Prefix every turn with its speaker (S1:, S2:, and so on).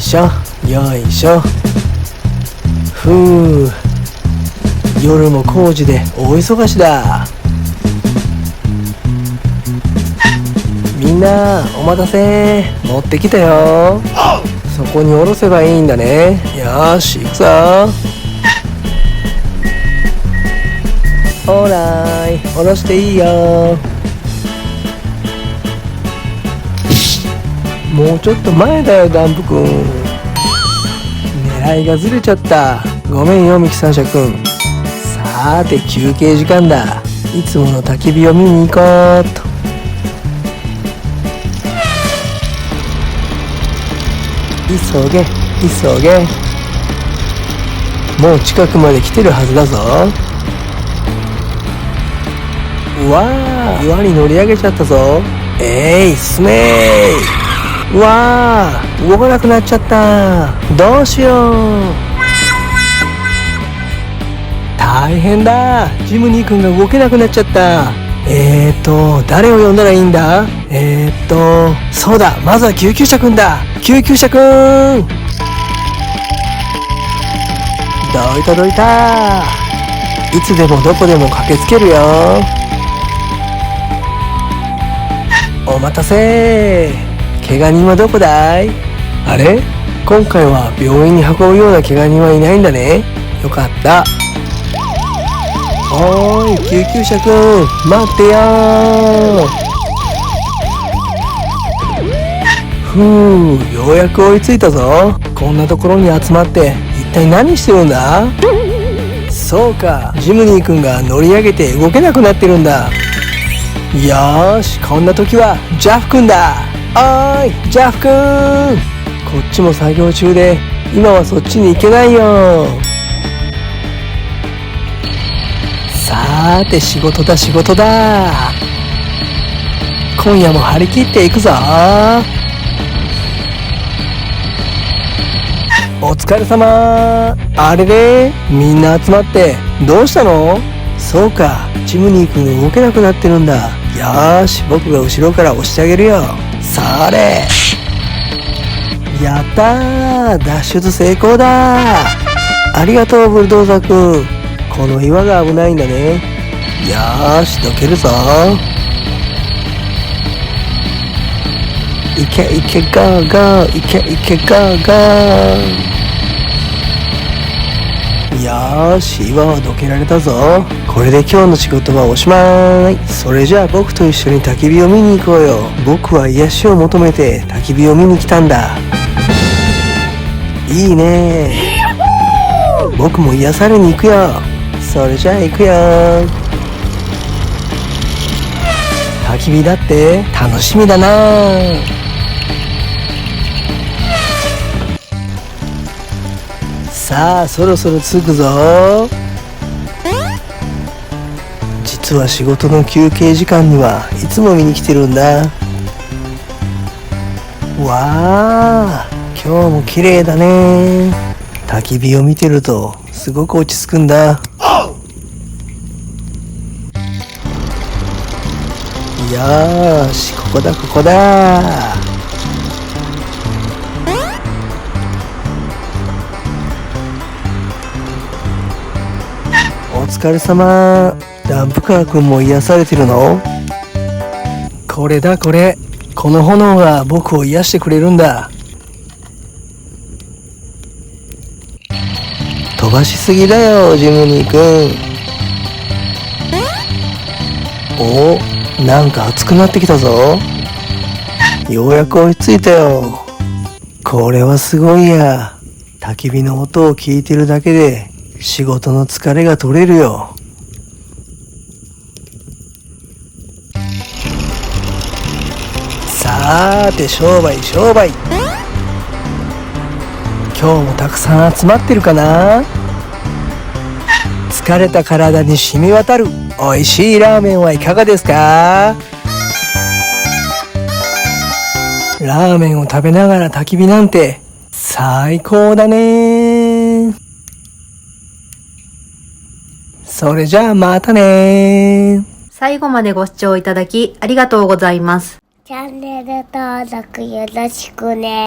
S1: しょよいしょ。ふう、夜も工事で大忙しだ。みんなお待たせ、持ってきたよ。そこに下ろせばいいんだね。よし行くぞ。ほらーい、下ろしていいよ。もうちょっと前だよダンプくん。狙いがずれちゃった。ごめんよミキ三社くん。さーて休憩時間だ。いつもの焚き火を見に行こうっと。急げ急げ。もう近くまで来てるはずだぞ。うわー、岩に乗り上げちゃったぞ。進めー。うわー、動かなくなっちゃった。どうしよう。大変だ。ジムニー君が動けなくなっちゃった。誰を呼んだらいいんだ。そうだ、まずは救急車くんだ。救急車くん。どいたどいた。いつでもどこでも駆けつけるよ。お待たせ。怪我人はどこだい。あれ、今回は病院に運ぶような怪我人はいないんだね。よかった。おーい救急車くん、待ってよー。ふう、ようやく追いついたぞ。こんなところに集まって一体何してるんだ。そうか、ジムニーくんが乗り上げて動けなくなってるんだ。よーし、こんな時はジャフくんだ。おーいジャフくん、こっちも作業中で今はそっちに行けないよ。さーて仕事だ仕事だ。今夜も張り切っていくぞ。お疲れ様。あれれ、みんな集まってどうしたの。そうか、ジムニー君が動けなくなってるんだ。よーし、僕が後ろから押してあげるよ。それ、やったー、脱出成功だ。ありがとうブルドーザー君。この岩が危ないんだね。よーし、どけるぞ。いけいけゴーゴー、いけいけゴーゴー。よーし、岩はどけられたぞ。これで今日の仕事はおしまい。それじゃあ僕と一緒に焚き火を見に行こうよ。僕は癒しを求めて焚き火を見に来たんだ。いいね。僕も癒されに行くよ。それじゃあ行くよ。焚き火だって楽しみだな。さあそろそろ着くぞ。実は仕事の休憩時間にはいつも見に来てるんだ。わあ、今日も綺麗だね。焚き火を見てるとすごく落ち着くんだ。よーし、ここだここだ。お疲れ様。ダンプカーくんも癒されてるの？これだこれ。この炎が僕を癒してくれるんだ。飛ばしすぎだよジムニーくん。お、なんか熱くなってきたぞ。ようやく追いついたよ。これはすごいや。焚き火の音を聞いてるだけで仕事の疲れが取れるよ。さーて商売商売。今日もたくさん集まってるかな。疲れた体に染み渡る美味しいラーメンはいかがですか。ラーメンを食べながら焚き火なんて最高だね。それじゃあまたね。
S2: 最後までご視聴いただきありがとうございます。
S3: チャンネル登録よろしくね。